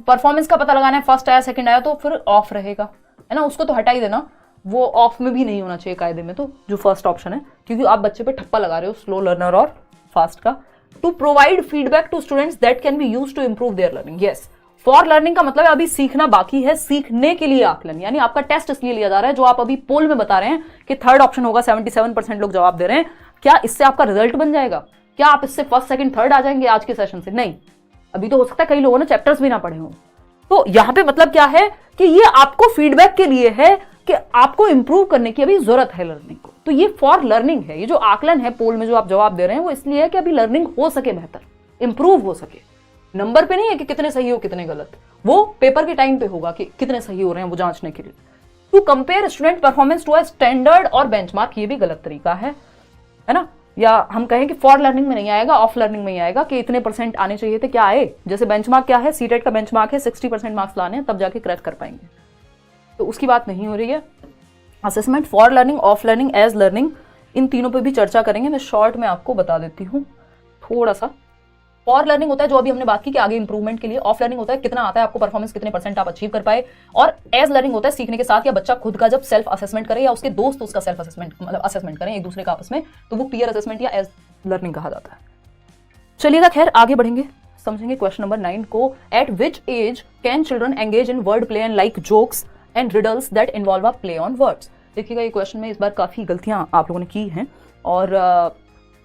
परफॉर्मेंस का पता लगाना है, फर्स्ट आया सेकंड आया तो फिर ऑफ रहेगा, है ना, उसको तो हटा ही देना, वो ऑफ में भी नहीं होना चाहिए कायदे में, तो जो फर्स्ट ऑप्शन है, क्योंकि आप बच्चे पे ठप्पा लगा रहे हो स्लो लर्नर और फास्ट का। To provide feedback to students that can be used to improve their learning. Yes, for learning का मतलब है अभी सीखना बाकी है, सीखने के लिए आकलन, यानी आपका टेस्ट इसलिए लिया जा रहा है, जो आप अभी पोल में बता रहे हैं कि थर्ड ऑप्शन होगा, 77% लोग जवाब दे रहे हैं, क्या इससे आपका रिजल्ट बन जाएगा? क्या आप इससे फर्स्ट सेकंड थर्ड आ जाएंगे आज के सेशन से? नहीं, अभी तो हो सकता है कई लोगों ने चैप्टर्स भी ना पढ़े हों। तो यहां पे मतलब क्या है कि ये आपको फीडबैक के लिए है कि आपको इंप्रूव करने की अभी जरूरत है लर्निंग को, तो ये फॉर लर्निंग है। ये जो आकलन है पोल में जो आप जवाब दे रहे हैं वो इसलिए है कि अभी लर्निंग हो सके, बेहतर इंप्रूव हो सके। नंबर पे नहीं है कि कितने सही हो कितने गलत, वो पेपर के टाइम पे होगा कि कितने सही हो रहे हैं वो जांचने के लिए। To compare student performance to a standard और बेंचमार्क, ये भी गलत तरीका है ना। या हम कहें कि फॉर लर्निंग में नहीं आएगा, ऑफ लर्निंग में ही आएगा कि इतने % आने चाहिए थे, क्या आए? जैसे बेंचमार्क क्या है, सीटेट का बेंचमार्क है 60% मार्क्स लाने हैं, तब जाके क्रैक कर पाएंगे, तो उसकी बात नहीं हो रही है। Assessment for learning, of learning, as learning, इन तीनों पे भी चर्चा करेंगे। मैं शॉर्ट में आपको बता देती हूँ थोड़ा सा। फॉर लर्निंग होता है जो अभी हमने बात की कि आगे इंप्रूवमेंट के लिए, ऑफ लर्निंग होता है कितना आता है आपको परफॉर्मेंस, कितने % आप अचीव कर पाए, और एज लर्निंग होता है सीखने के साथ या बच्चा खुद का जब सेल्फ असेसमेंट करे या उसके दोस्त उसका सेल्फ असेसमेंट मतलब असेसमेंट करें एक दूसरे का आपस में, तो वो पीयर असेसमेंट या एज लर्निंग कहा जाता है। चलिएगा खैर आगे बढ़ेंगे, समझेंगे क्वेश्चन नंबर 9 को। At which age can children engage in word play and like jokes and riddles that involve a play on words. देखिएगा ये क्वेश्चन में इस बार काफी गलतियां आप लोगों ने की हैं, और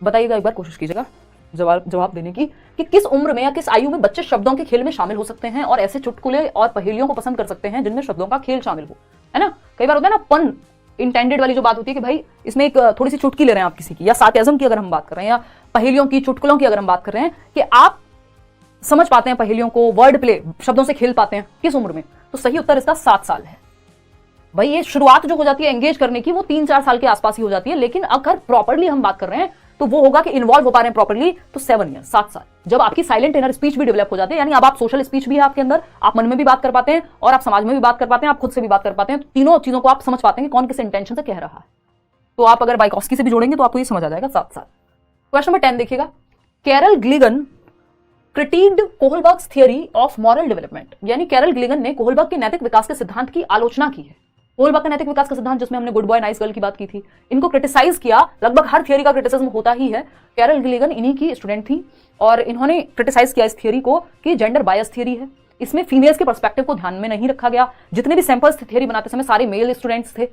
बताइएगा, एक बार कोशिश कीजिएगा जवाब देने की कि किस उम्र में या किस आयु में बच्चे शब्दों के खेल में शामिल हो सकते हैं और ऐसे चुटकुले और पहेलियों को पसंद कर सकते हैं जिनमें शब्दों का खेल शामिल हो, है ना। कई बार होता है ना पन इंटेंडेड वाली जो बात होती है कि भाई इसमें एक थोड़ी सी चुटकी ले रहे हैं आप किसी की, या सार्केज्म की अगर हम बात कर रहे हैं, या पहेलियों की चुटकुलों की अगर हम बात कर रहे हैं कि आप समझ पाते हैं पहेलियों को, वर्ड प्ले शब्दों से खेल पाते हैं, किस उम्र में? तो सही उत्तर इसका 7 साल है। भाई ये शुरुआत जो हो जाती है एंगेज करने की वो 3-4 साल के आसपास ही हो जाती है, लेकिन अगर प्रॉपर्ली हम बात कर रहे हैं तो वो होगा कि इन्वॉल्व हो पा रहे हैं प्रॉपर्ली तो 7 ईयर, 7 साल, जब आपकी साइलेंट इनर स्पीच भी डेवलप हो जाती है, यानी अब आप सोशल स्पीच भी है आपके अंदर, आप मन में भी बात कर पाते हैं और आप समाज में भी बात कर पाते हैं, आप खुद से भी बात कर पाते हैं, तो तीनों चीजों को आप समझ पाते हैं कि कौन किस इंटेंशन से कह रहा है। तो आप अगर वाइकोस्की से भी जोड़ेंगे तो आपको ये समझ आ जाएगा 7 साल। क्वेश्चन नंबर 10 देखिएगा। Carol Gilligan criticised Kohlberg's theory of moral development, यानी कैरल ग्लिगन ने कोहलबर्ग के नैतिक विकास के सिद्धांत की आलोचना की है। कोहलबर्ग का नैतिक विकास का सिद्धांत जिसमें हमने गुड बॉय नाइस गर्ल की बात की थी, इनको क्रिटिसाइज किया। लगभग हर थियरी का क्रिटिसिज्म होता ही है, कैरल ग्लिगन इन्हीं की स्टूडेंट थी और इन्होंने क्रिटिसाइज किया इस थियरी को कि जेंडर बायस थियरी है, इसमें फीमेल्स के पर्सपेक्टिव को ध्यान में नहीं रखा गया। जितने भी सैंपल्स थियरी बनाते समय सारे मेल स्टूडेंट्स थे,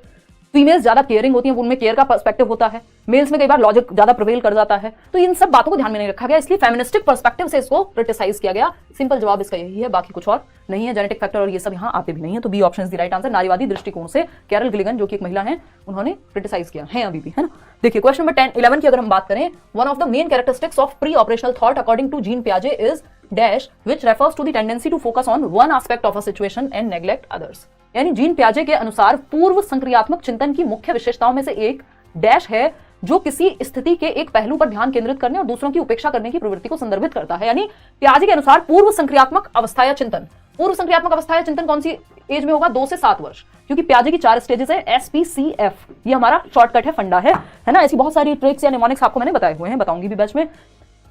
फीमेल्स ज्यादा केयरिंग होती हैं, उनमें केयर का पर्सपेक्टिव होता है, मेल्स में कई बार लॉजिक ज्यादा प्रिवेल कर जाता है, तो इन सब बातों को ध्यान में नहीं रखा गया, इसलिए फेमिनिस्टिक पर्सपेक्टिव से इसको क्रिटिसाइज किया गया। सिंपल जवाब इसका यही है, बाकी कुछ और नहीं है, जेनेटिक फैक्टर और ये सब यहाँ आते भी नहीं है, तो B option is the right answer. नारीवादी दृष्टिकोण से कैरल ग्लिगन जो कि एक महिला है उन्होंने क्रिटिसाइज किया है अभी भी, है ना। देखिए क्वेश्चन नंबर 11 की अगर हम बात करें, one of the main characteristics of pre operational thought according to Jean पियाजे is dash which refers to the tendency to focus on one aspect of a situation and neglect others, यानी Jean पियाजे के अनुसार पूर्व संक्रियात्मक चिंतन की मुख्य विशेषताओं में से एक डैश है जो किसी स्थिति के एक पहलू पर ध्यान केंद्रित करने और दूसरों की उपेक्षा करने की प्रवृत्ति को संदर्भित करता है। यानी पियाजे के अनुसार पूर्व संक्रियात्मक अवस्था या चिंतन, पूर्व संक्रियात्मक अवस्था या चिंतन कौन सी एज में होगा? 2 से 7 वर्ष, क्योंकि पियाजे की 4 स्टेजेस है, SPCF, ये हमारा शॉर्टकट है, फंडा है ना। ऐसी बहुत सारी ट्रिक्स या निमोनिक्स आपको मैंने बताए हुए हैं, बताऊंगी भी बैच में।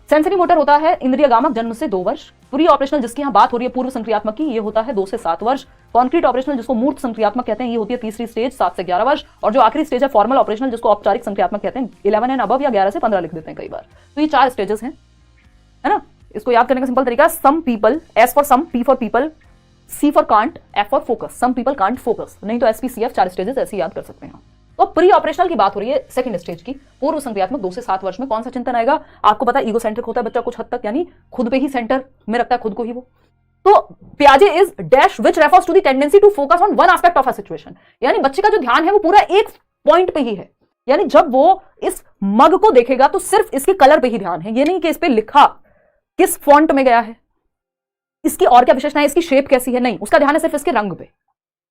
सेंसरी मोटर होता है इंद्रिय गामक जन्म से 2 वर्ष, प्री ऑपरेशनल जिसकी यहाँ बात हो रही है पूर्व संक्रियात्मक की, ये होता है 2 से 7 वर्ष, कॉन्क्रीट ऑपरेशनल जिसको मूर्त संक्रियात्मक कहते हैं ये होती है तीसरी स्टेज 7 से 11 वर्ष, और जो आखिरी स्टेज है फॉर्मल ऑपरेशनल जिसको औपचारिक संक्रियात्मक कहते हैं 11 एंड अबव या 11 से 15 लिख देते हैं कई बार। तो ये 4 स्टेजेस हैं, है ना। इसको याद करने का सिंपल तरीका, some people, S for some, P for people, C for can't, F for focus, some people can't focus, नहीं तो SPCF 4 स्टेजेस ऐसे याद कर सकते हैं। तो प्री ऑपरेशनल की बात हो रही है सेकंड स्टेज की, पूर्व संक्रियात्मक 2 से 7 वर्ष में कौन सा चिंतन आएगा? आपको पता है ईगोसेंट्रिक होता है बच्चा कुछ हद तक, यानी खुद पे ही सेंटर में रखता है खुद को ही वो। तो पियाजे is dash which refers to the tendency to focus on one aspect of a situation, यानी बच्चे का जो ध्यान है वो पूरा एक पॉइंट पे ही है, यानी जब वो इस मग को देखेगा तो सिर्फ इसके कलर पे ही ध्यान है, ये नहीं कि इस पे लिखा किस फॉन्ट में गया है, इसकी और क्या विशेषता है, इसकी शेप कैसी है, नहीं, उसका ध्यान है सिर्फ इसके रंग पे।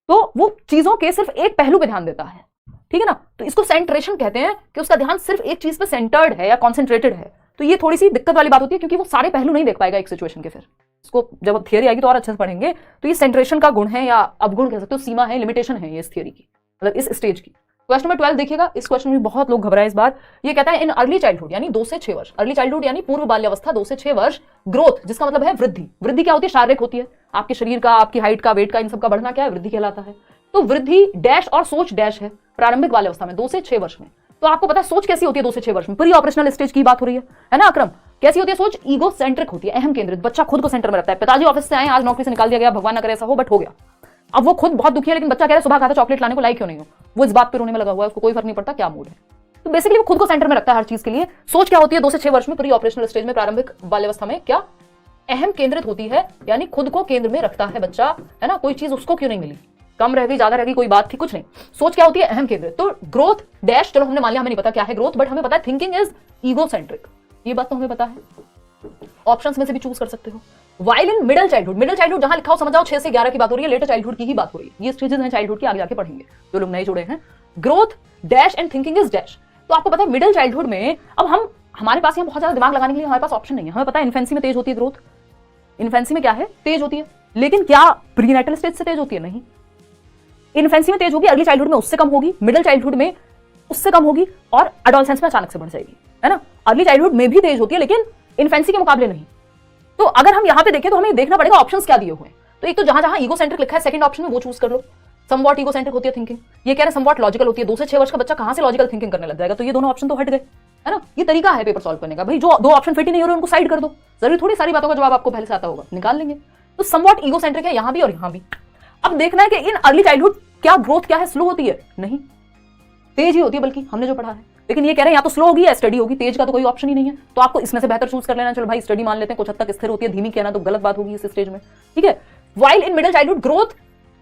तो वो चीजों के सिर्फ एक पहलू पे ध्यान देता है, ठीक है ना। तो इसको सेंट्रेशन कहते हैं कि उसका ध्यान सिर्फ एक चीज पे सेंटर्ड है या कॉन्सेंट्रेटेड है। तो ये थोड़ी सी दिक्कत वाली बात होती है क्योंकि वो सारे पहलू नहीं देख पाएगा एक सिचुएशन के। फिर इसको जब थियरी आएगी तो और अच्छे से पढ़ेंगे। तो ये सेंट्रेशन का गुण है या अवगुण कह सकते हो, सीमा है, लिमिटेशन है ये इस थियरी की, मतलब इस स्टेज की। क्वेश्चन नंबर 12 देखिएगा, इस क्वेश्चन में बहुत लोग घबराए इस बार। ये कहता है इन अर्ली चाइल्डहुड यानी 2 से 6 वर्ष, अर्ली चाइल्डहुड यानी पूर्व बाल्यावस्था 2 से 6 वर्ष, ग्रोथ जिसका मतलब है वृद्धि। वृद्धि क्या होती है? शारीरिक होती है, आपके शरीर का, आपकी हाइट का, वेट का, इन सब का बढ़ना क्या है? वृद्धि कहलाता है। तो वृद्धि डैश और सोच डैश है प्रारंभिक बाल्यावस्था में 2 से 6 वर्ष में। तो आपको पता है सोच कैसी होती है 2 से 6 वर्ष में? प्री ऑपरेशनल स्टेज की बात हो रही है ना अक्रम? कैसी होती है सोच? ईगो सेंट्रिक होती है, अहम केंद्रित। बच्चा खुद को सेंटर में रखता है। पिताजी ऑफिस से आए, आज नौकरी से निकाल दिया गया, भगवान ना करे ऐसा हो, बट हो गया। अब वो खुद बहुत दुखी है, लेकिन बच्चा कह रहा है सुबह कहा था चॉकलेट लाने को, लाई क्यों नहीं हो? वो इस बात पे रोने में लगा हुआ है, उसको कोई फर्क नहीं पड़ता क्या मूड है। तो बेसिकली वो खुद को सेंटर में रखता है हर चीज के लिए। सोच क्या होती है 2 से 6 वर्ष में, प्री ऑपरेशनल स्टेज में, प्रारंभिक बाल्यावस्था में? क्या अहम केंद्रित होती है, यानी खुद को केंद्र में रखता है बच्चा, है ना। कोई चीज उसको क्यों नहीं मिली, कम रह गई, ज्यादा रह गई, कोई बात थी, कुछ नहीं। सोच क्या होती है? अहम केंद्रित। तो ग्रोथ डैश, चलो हमने मान लिया, हमें नहीं पता क्या है ग्रोथ, बट हमें पता है थिंकिंग इज ईगो सेंट्रिक, ये बात तो हमें पता है। ऑप्शंस में से भी चूज कर सकते हो। While in middle childhood, middle childhood जहां लिखा हो समझ जाओ 6 से 11 की बात हो रही है, लेटर चाइल्डहुड की ही बात हो रही है। ये स्टेजेस हैं चाइल्डहुड की, आगे जाके पढ़ेंगे जो लोग नए जुड़े हैं। Growth dash and thinking is dash. तो आपको पता है मिडिल चाइल्डहुड में, अब हमारे पास यहाँ बहुत ज्यादा दिमाग लगाने के लिए हमारे पास ऑप्शन नहीं है। हमें पता है इन्फेंसी में तेज होती है ग्रोथ, इन्फेंसी में क्या है? तेज होती है। लेकिन क्या प्रीनेटल स्टेज से तेज होती है? नहीं, इन्फेंसी में तेज होगी, अर्ली चाइल्डहुड में उससे कम होगी, मिडिल चाइल्डहुड में उससे कम होगी, और एडोलसेंस में अचानक से बढ़ जाएगी, है ना। अर्ली चाइल्डहुड में भी तेज होती है लेकिन इन्फेंसी के मुकाबले नहीं। तो अगर हम यहां पे देखें तो हमें देखना पड़ेगा ऑप्शंस क्या दिए हुए हैं। तो एक तो जहां जहां ईगो सेंट्रिक लिखा है सेकंड ऑप्शन में वो चूज कर लो। समवॉट ईगो सेंट्रिक होती है थिंकिंग, ये कह रहे हैं समवॉट लॉजिकल होती है। 2 से 6 वर्ष का बच्चा कहां से लॉजिकल थिंकिंग करने लग जाएगा? तो ये दोनों ऑप्शन तो हट गए, है ना। ये तरीका है पेपर सॉल्व करने का, भाई जो 2 ऑप्शन फिट ही नहीं हो रहे उनको साइड कर दो। जरूरी थोड़ी सारी बातों का जवाब आपको पहले से आता होगा, निकाल लेंगे। तो समवॉट ईगो सेंट्रिक है यहां भी और यहां भी। अब देखना है कि इन अर्ली चाइल्डहुड क्या ग्रोथ क्या है? स्लो होती है? नहीं, तेज ही होती है, बल्कि हमने जो पढ़ा है। लेकिन ये कह रहे हैं या तो स्लो होगी या स्टडी होगी, तेज का तो कोई ऑप्शन ही नहीं है। तो आपको इसमें से बेहतर चूज कर लेना। चलो भाई स्टडी मान लेते हैं, कुछ हद तक स्थिर होती है, धीमी कहना तो गलत बात होगी इस स्टेज में, ठीक है। While in middle childhood growth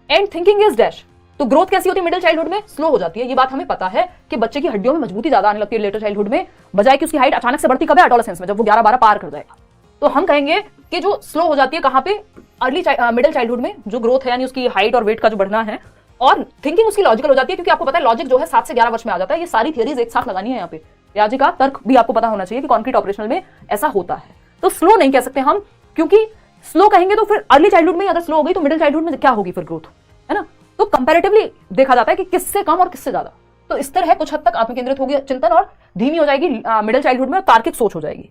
and thinking is dash. तो ग्रोथ कैसी होती है मिडिल चाइल्डहुड में? स्लो हो जाती है। ये बात हमें पता है कि बच्चे की हड्डियों में मजबूती ज्यादा आने लगती है लेटर चाइल्डहुड में, बजाय कि उसकी हाइट अचानक से बढ़ती कब है? एडोलेसेंस में, जब वो 11-12 पार कर जाएगा। तो हम कहेंगे कि जो स्लो हो जाती है कहां पे? अर्ली मिडिल चाइल्डहुड में जो ग्रोथ है, यानी उसकी हाइट और वेट का जो बढ़ना है, और थिंकिंग उसकी लॉजिकल हो जाती है, क्योंकि आपको पता है लॉजिक जो है 7 से 11 वर्ष में आ जाता है। ये सारी थियरीज एक साथ लगानी है यहाँ पे। याजी का तर्क भी आपको पता होना चाहिए कि कॉन्क्रीट ऑपरेशनल में ऐसा होता है। तो स्लो नहीं कह सकते हम, क्योंकि स्लो कहेंगे तो फिर अर्ली चाइल्डहुड में अगर स्लो हो गई तो मिडिल चाइल्डहुड में क्या होगी फिर ग्रोथ, है ना। तो कंपैरेटिवली देखा जाता है कि किससे कम और किससे ज्यादा। तो इस तरह कुछ हद तक आत्म केंद्रित होगी चिंतन, और धीमी हो जाएगी मिडिल चाइल्डहुड में, और तार्किक सोच हो जाएगी।